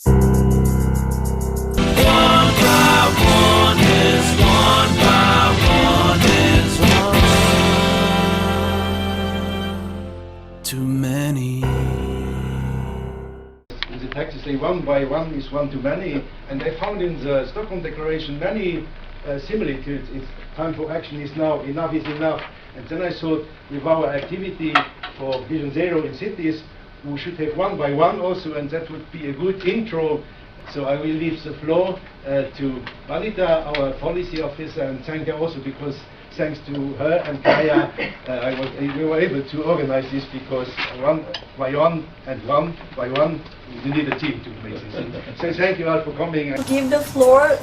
Too many. In the text, they say 1 by 1 is 1 too many, and I found in the Stockholm Declaration many similitudes. It's time for action is now, enough is enough. And then I thought, with our activity for Vision Zero in cities, we should have 1 by 1 also, and that would be a good intro. So I will leave the floor to Valita, our policy officer, and thank her also because thanks to her and Kaya, we were able to organize this because 1 by 1 and 1 by 1, you need a team to make this. So thank you all for coming. Give the floor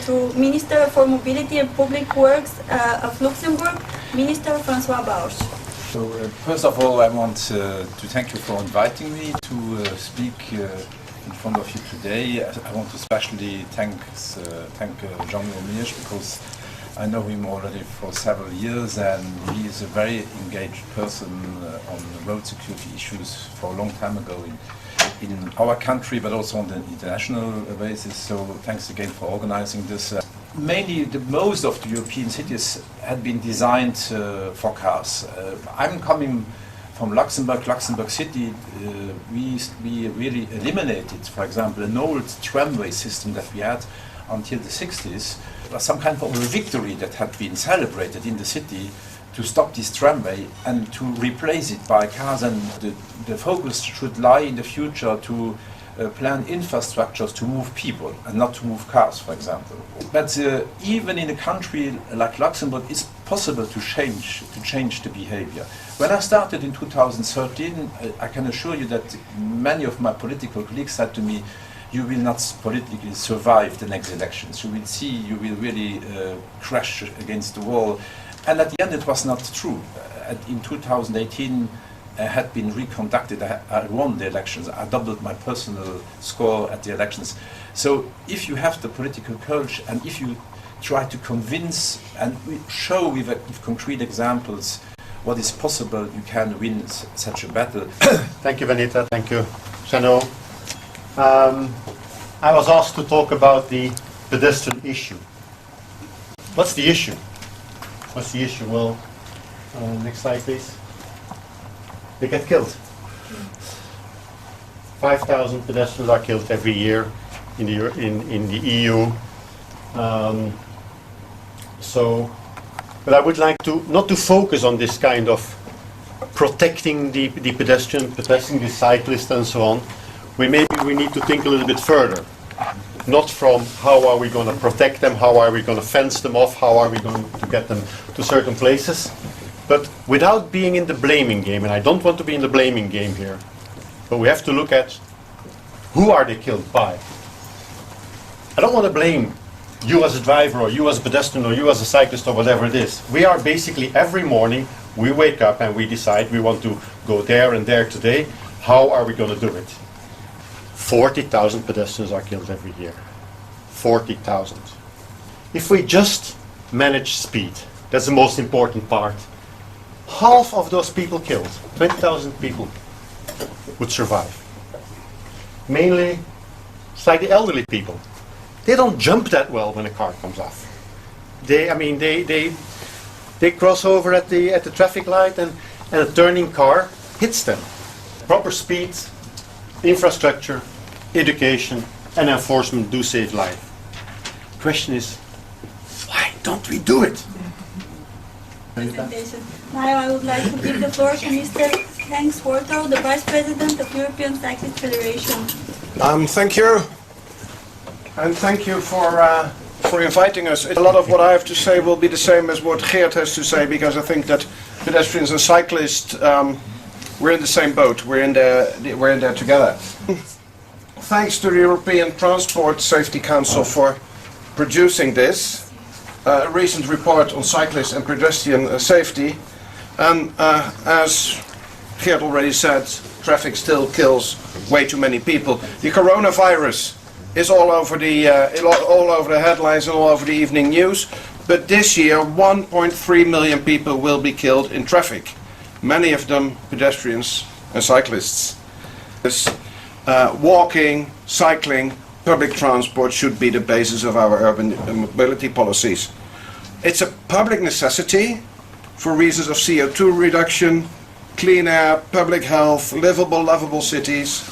to Minister for Mobility and Public Works of Luxembourg, Minister François Bausch. So first of all, I want to thank you for inviting me to speak in front of you today. I want to especially thank Jean-Louis Mirsch because I know him already for several years, and he is a very engaged person on road security issues for a long time ago in our country, but also on the international basis. So thanks again for organizing this. Mainly, most of the European cities had been designed for cars. I'm coming from Luxembourg City. We really eliminated, for example, an old tramway system that we had until the 60s. Some kind of a victory that had been celebrated in the city to stop this tramway and to replace it by cars, and the focus should lie in the future to plan infrastructures to move people and not to move cars, for example. But even in a country like Luxembourg, it's possible to change the behavior. When I started in 2013, I can assure you that many of my political colleagues said to me, you will not politically survive the next elections. You will see, you will really crash against the wall. And at the end it was not true. In 2018 I had been reconducted. I won the elections. I doubled my personal score at the elections. So if you have the political courage and if you try to convince and show with concrete examples what is possible, you can win such a battle. Thank you, Vanita. Thank you, Chano. I was asked to talk about the pedestrian issue. What's the issue? What's the issue? Well, next slide, please. They get killed. 5,000 pedestrians are killed every year in the EU. But I would like to not to focus on this kind of protecting the pedestrian, protecting the cyclist, and so on. Maybe we need to think a little bit further. Not from how are we going to protect them, how are we going to fence them off, how are we going to get them to certain places, but without being in the blaming game. And I don't want to be in the blaming game here, but we have to look at who are they killed by. I don't want to blame you as a driver or you as a pedestrian or you as a cyclist or whatever it is. We are basically every morning we wake up and we decide we want to go there and there today. How are we going to do it? 40,000 pedestrians are killed every year. 40,000. If we just manage speed, that's the most important part. Half of those people killed, 20,000 people, would survive. Mainly, it's like the elderly people. They don't jump that well when a car comes off. They cross over at the traffic light and a turning car hits them. Proper speed, infrastructure, education and enforcement do save life. The question is, why don't we do it? Now I would like to give the floor to Mr. Henk Swarto, the Vice President of European Cyclist Federation. Thank you, and thank you for inviting us. A lot of what I have to say will be the same as what Geert has to say, because I think that pedestrians and cyclists, we're in the same boat. We're in there together. Thanks to the European Transport Safety Council for producing this recent report on cyclist and pedestrian safety. And as Geert already said, traffic still kills way too many people. The coronavirus is all over the headlines and all over the evening news. But this year, 1.3 million people will be killed in traffic. Many of them pedestrians and cyclists. walking, cycling, public transport should be the basis of our urban mobility policies. It's a public necessity for reasons of CO2 reduction, clean air, public health, livable, lovable cities,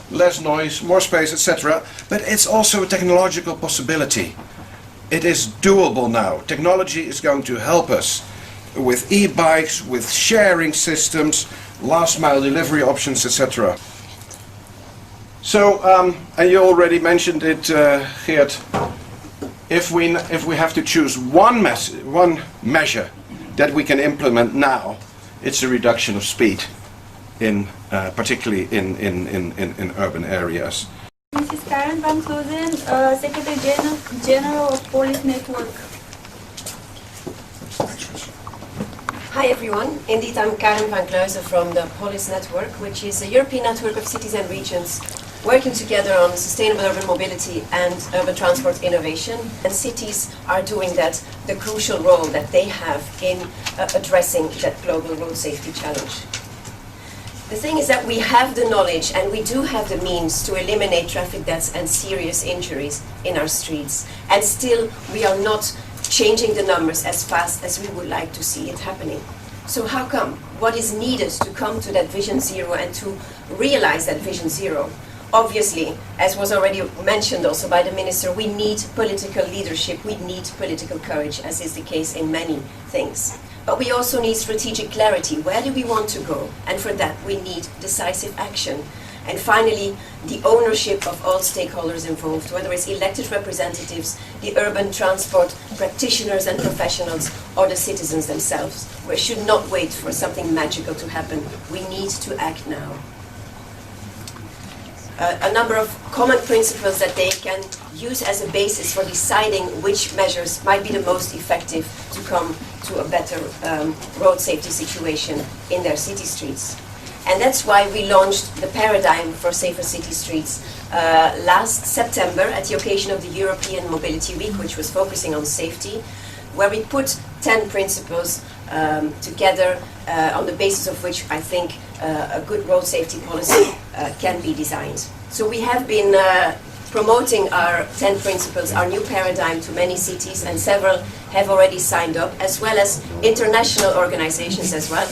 less noise, more space, etc. But it's also a technological possibility. It is doable now. Technology is going to help us with e-bikes, with sharing systems, last mile delivery options, etc. So, and you already mentioned it, Geert, if we have to choose one measure that we can implement now, it's a reduction of speed, particularly in urban areas. Mrs. Karen Van Klozen, Secretary General of Police Network. Hi everyone, indeed I'm Karen van Kluizen from the Police Network, which is a European network of cities and regions working together on sustainable urban mobility and urban transport innovation. And cities are doing that, the crucial role that they have in addressing that global road safety challenge. The thing is that we have the knowledge and we do have the means to eliminate traffic deaths and serious injuries in our streets. And still we are not changing the numbers as fast as we would like to see it happening. So how come? What is needed to come to that Vision Zero and to realize that Vision Zero? Obviously, as was already mentioned also by the Minister, we need political leadership, we need political courage, as is the case in many things. But we also need strategic clarity. Where do we want to go? And for that, we need decisive action. And finally, the ownership of all stakeholders involved, whether it's elected representatives, the urban transport practitioners and professionals, or the citizens themselves. We should not wait for something magical to happen. We need to act now. A number of common principles that they can use as a basis for deciding which measures might be the most effective to come to a better road safety situation in their city streets. And that's why we launched the Paradigm for Safer City Streets last September at the occasion of the European Mobility Week, which was focusing on safety, where we put 10 principles together on the basis of which I think a good road safety policy can be designed. So we have been promoting our 10 principles, our new paradigm, to many cities, and several have already signed up, as well as international organizations as well,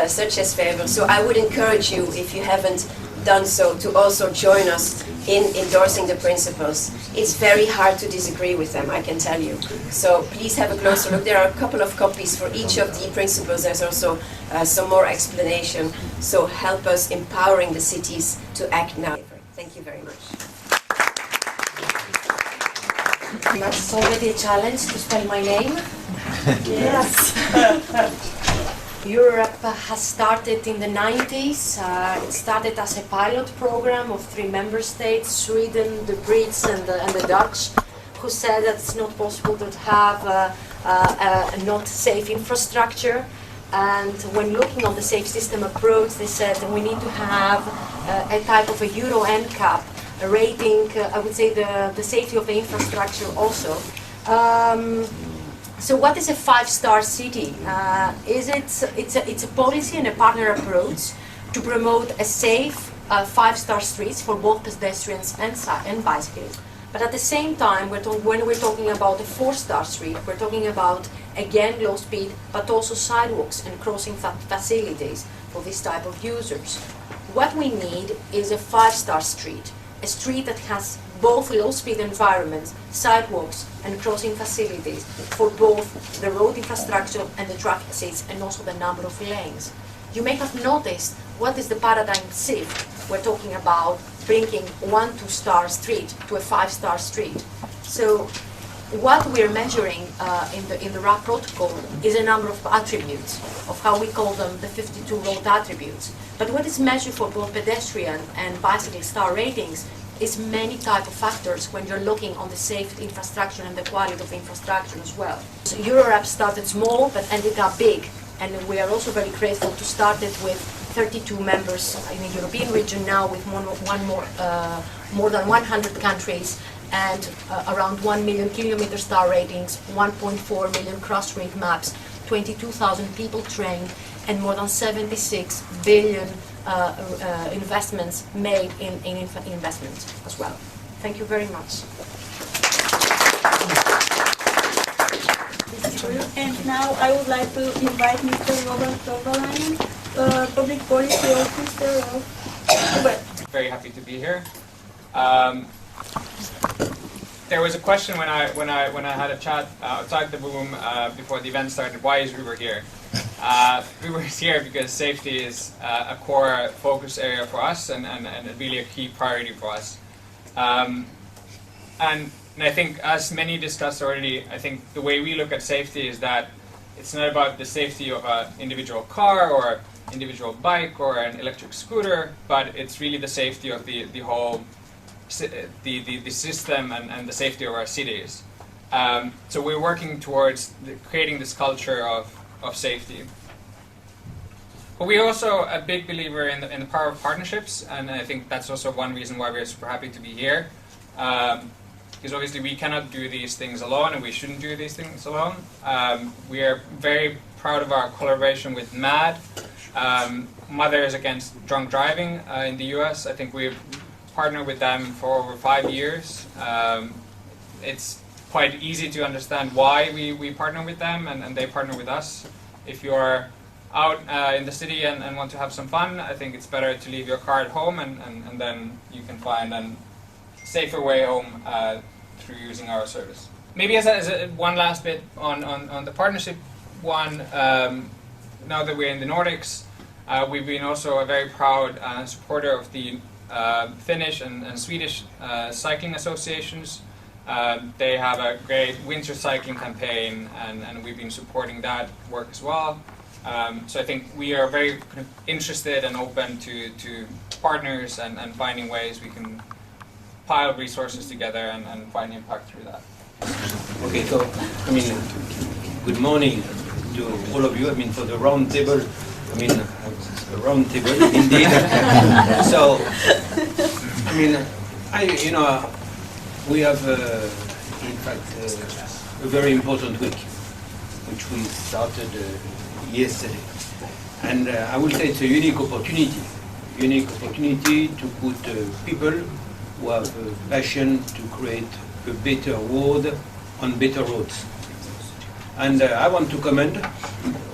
such as FEVR. So I would encourage you, if you haven't done so, to also join us in endorsing the principles. It's very hard to disagree with them, I can tell you. So please have a closer look. There are a couple of copies for each of the principles. There's also some more explanation. So help us empowering the cities to act now. Thank you very much. That's already a challenge to spell my name. Yes. Europe has started in the 90s. It started as a pilot program of 3 member states, Sweden, the Brits and the Dutch, who said that it's not possible to have a not safe infrastructure. And when looking on the safe system approach, they said that we need to have a type of a Euro NCAP, a rating, I would say the safety of the infrastructure also. So what is a 5-star city? It's a policy and a partner approach to promote a safe 5-star streets for both pedestrians and bicyclists. But at the same time, when we're talking about a 4-star street, we're talking about, again, low speed, but also sidewalks and crossing facilities for this type of users. What we need is a 5-star street, a street that has both low-speed environments, sidewalks and crossing facilities for both the road infrastructure and the traffic seats, and also the number of lanes. You may have noticed what is the paradigm shift. We're talking about bringing 1 2-star street to a 5-star street. So what we're measuring in the RAP protocol is a number of attributes, of how we call them the 52 road attributes. But what is measured for both pedestrian and bicycle star ratings is many type of factors when you're looking on the safe infrastructure and the quality of infrastructure as well. So Eurorap started small but ended up big, and we are also very grateful to start it with 32 members in the European region now, with more than 100 countries and around 1 million kilometer star ratings, 1.4 million cross-street maps, 22,000 people trained, and more than 76 billion investments made in investment as well. Thank you very much. And now I would like to invite Mr. Robert Torvalainen, Public Policy Officer of Uber. Very happy to be here. There was a question when I had a chat outside the room before the event started. Why is Uber here? Uber is here because safety is a core focus area for us and really a key priority for us. And I think, as many discussed already, I think the way we look at safety is that it's not about the safety of an individual car or individual bike or an electric scooter, but it's really the safety of the whole the system and the safety of our cities. So we're working towards creating this culture of safety. But we're also a big believer in the power of partnerships, and I think that's also one reason why we're super happy to be here. Because obviously we cannot do these things alone, and we shouldn't do these things alone. We are very proud of our collaboration with MAD, Mothers Against Drunk Driving in the US. I think we've partnered with them for over 5 years. It's quite easy to understand why we partner with them and they partner with us. If you're out in the city and want to have some fun, I think it's better to leave your car at home and then you can find a safer way home through using our service. Maybe as one last bit on the partnership one, now that we're in the Nordics, we've been also a very proud supporter of the Finnish and Swedish cycling associations. They have a great winter cycling campaign and we've been supporting that work as well. So I think we are very interested and open to partners and finding ways we can pile resources together and find impact through that. Okay, so good morning to all of you. For the round table, a round table indeed. So, we have in fact a very important week, which we started yesterday, and I will say it's a unique opportunity to put people who have a passion to create a better world on better roads. And I want to commend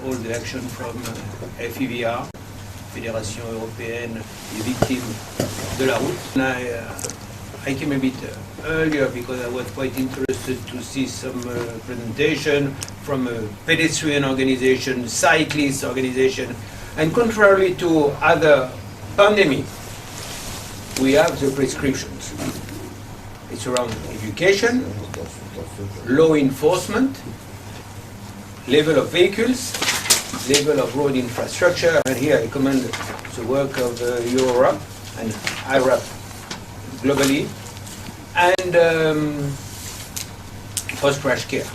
all the action from FEVR, Fédération Européenne des Victimes de la Route. And I came a bit earlier because I was quite interested to see some presentation from a pedestrian organization, cyclist organization, and contrary to other pandemics, we have the prescriptions. It's around education, law enforcement, level of vehicles, level of road infrastructure, and here I commend the work of Europe and IRAP globally, and post-crash care.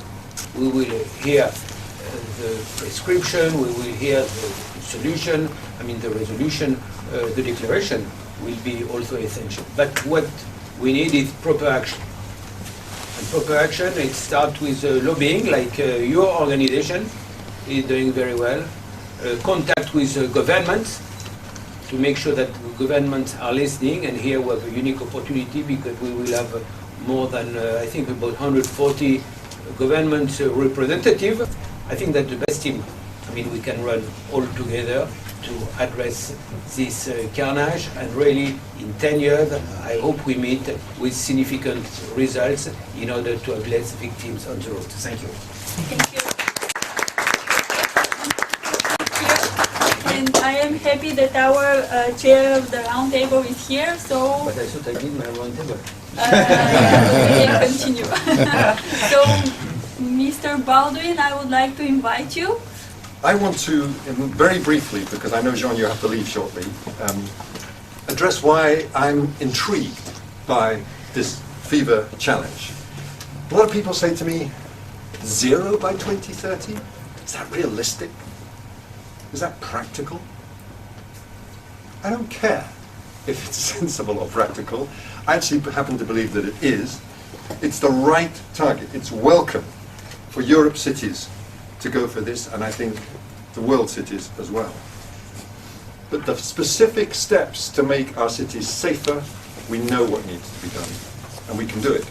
We will hear the prescription, we will hear the solution, the resolution, the declaration will be also essential. But what we need is proper action. And proper action, it starts with lobbying, like your organization is doing very well. Contact with governments to make sure that governments are listening, and here we have a unique opportunity because we will have more than, I think, about 140 government representatives. I think that the best team, we can run all together to address this carnage, and really in 10 years I hope we meet with significant results in order to have less victims on the road. Thank you. Thank you. And I am happy that our chair of the roundtable is here, so... But I thought I did my roundtable. We can continue. So, Mr. Baldwin, I would like to invite you. I want to, very briefly, because I know, Jean, you have to leave shortly, address why I'm intrigued by this FEVR challenge. A lot of people say to me, 0 by 2030? Is that realistic? Is that practical? I don't care if it's sensible or practical. I actually happen to believe that it is. It's the right target. It's welcome for Europe's cities to go for this, and I think the world cities as well. But the specific steps to make our cities safer, we know what needs to be done, and we can do it.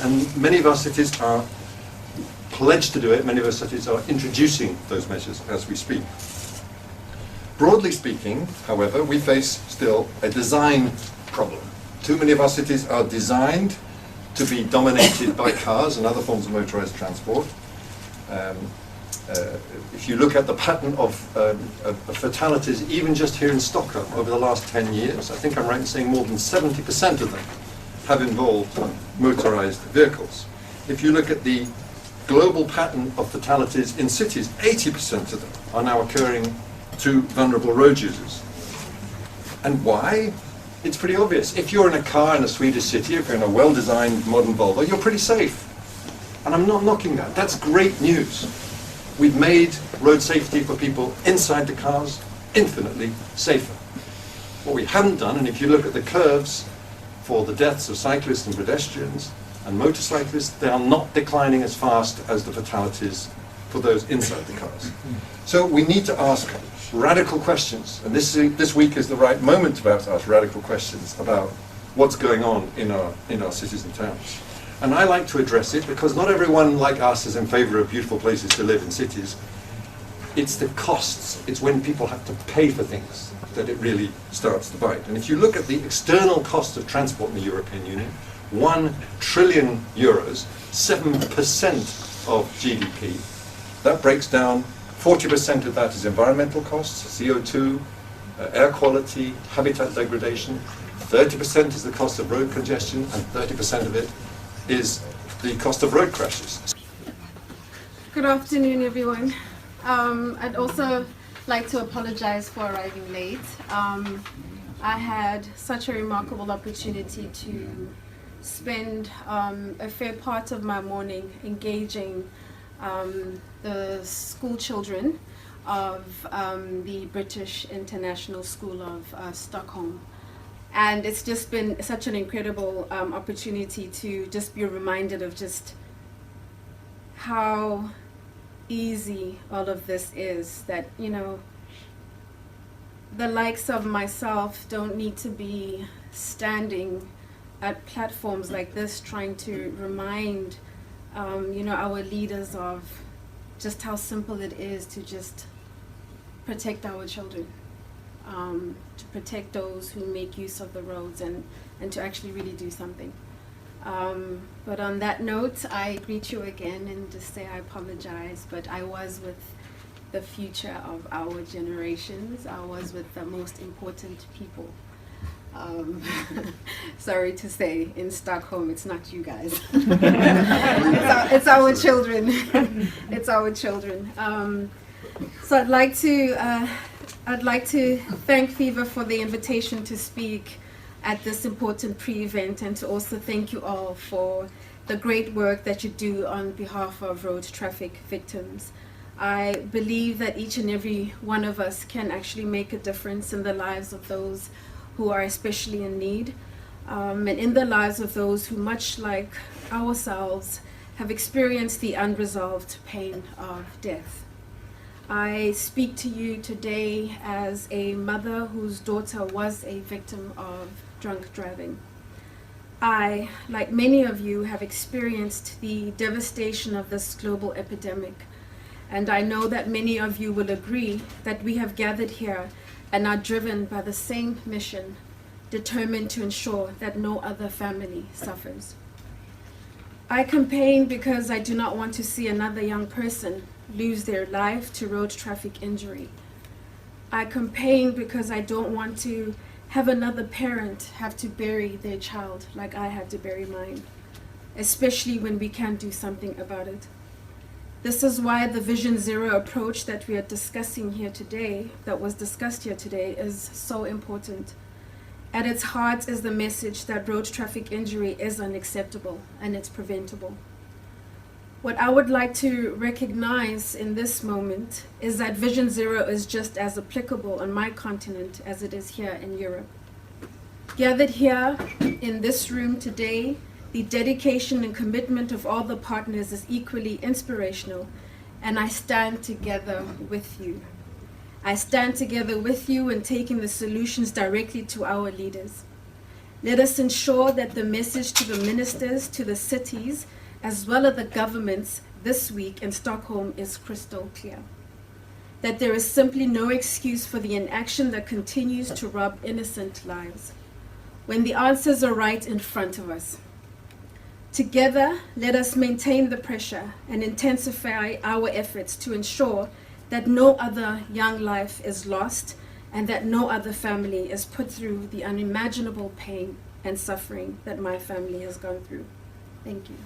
And many of our cities are pledged to do it. Many of our cities are introducing those measures as we speak. Broadly speaking, however, we face still a design problem. Too many of our cities are designed to be dominated by cars and other forms of motorized transport. If you look at the pattern of fatalities, even just here in Stockholm over the last 10 years, I think I'm right in saying more than 70% of them have involved motorized vehicles. If you look at the global pattern of fatalities in cities, 80% of them are now occurring to vulnerable road users. And why? It's pretty obvious. If you're in a car in a Swedish city, if you're in a well-designed modern Volvo, you're pretty safe. And I'm not knocking that. That's great news. We've made road safety for people inside the cars infinitely safer. What we haven't done, and if you look at the curves for the deaths of cyclists and pedestrians and motorcyclists, they are not declining as fast as the fatalities for those inside the cars. So we need to ask radical questions, and this week is the right moment to ask radical questions about what's going on in our cities and towns. And I like to address it because not everyone like us is in favour of beautiful places to live in cities. It's the costs, it's when people have to pay for things that it really starts to bite. And if you look at the external cost of transport in the European Union, 1 trillion euros, 7% of GDP, that breaks down, 40% of that is environmental costs, CO2, air quality, habitat degradation, 30% is the cost of road congestion, and 30% of it is the cost of road crashes. Good afternoon, everyone. I'd also like to apologize for arriving late. I had such a remarkable opportunity to spend a fair part of my morning engaging the school children of the British International School of Stockholm. And it's just been such an incredible opportunity to just be reminded of just how easy all of this is, that, you know, the likes of myself don't need to be standing at platforms like this trying to remind you know, our leaders of just how simple it is to just protect our children, to protect those who make use of the roads, and to actually really do something. But on that note, I greet you again and just say I apologize, but I was with the future of our generations. I was with the most important people. Sorry to say, in Stockholm, it's not you guys. It's our children. It's our children. So I'd like to thank FEVR for the invitation to speak at this important pre-event, and to also thank you all for the great work that you do on behalf of road traffic victims. I believe that each and every one of us can actually make a difference in the lives of those who are especially in need, and in the lives of those who, much like ourselves, have experienced the unresolved pain of death. I speak to you today as a mother whose daughter was a victim of drunk driving. I, like many of you, have experienced the devastation of this global epidemic, and I know that many of you will agree that we have gathered here and are driven by the same mission, determined to ensure that no other family suffers. I campaign because I do not want to see another young person lose their life to road traffic injury. I campaign because I don't want to have another parent have to bury their child like I had to bury mine, especially when we can't do something about it. This is why the Vision Zero approach that we are discussing here today, that was discussed here today, is so important. At its heart is the message that road traffic injury is unacceptable and it's preventable. What I would like to recognize in this moment is that Vision Zero is just as applicable on my continent as it is here in Europe. Gathered here in this room today, the dedication and commitment of all the partners is equally inspirational, and I stand together with you. I stand together with you in taking the solutions directly to our leaders. Let us ensure that the message to the ministers, to the cities, as well as the governments this week in Stockholm is crystal clear. That there is simply no excuse for the inaction that continues to rob innocent lives, when the answers are right in front of us. Together, let us maintain the pressure and intensify our efforts to ensure that no other young life is lost and that no other family is put through the unimaginable pain and suffering that my family has gone through. Thank you.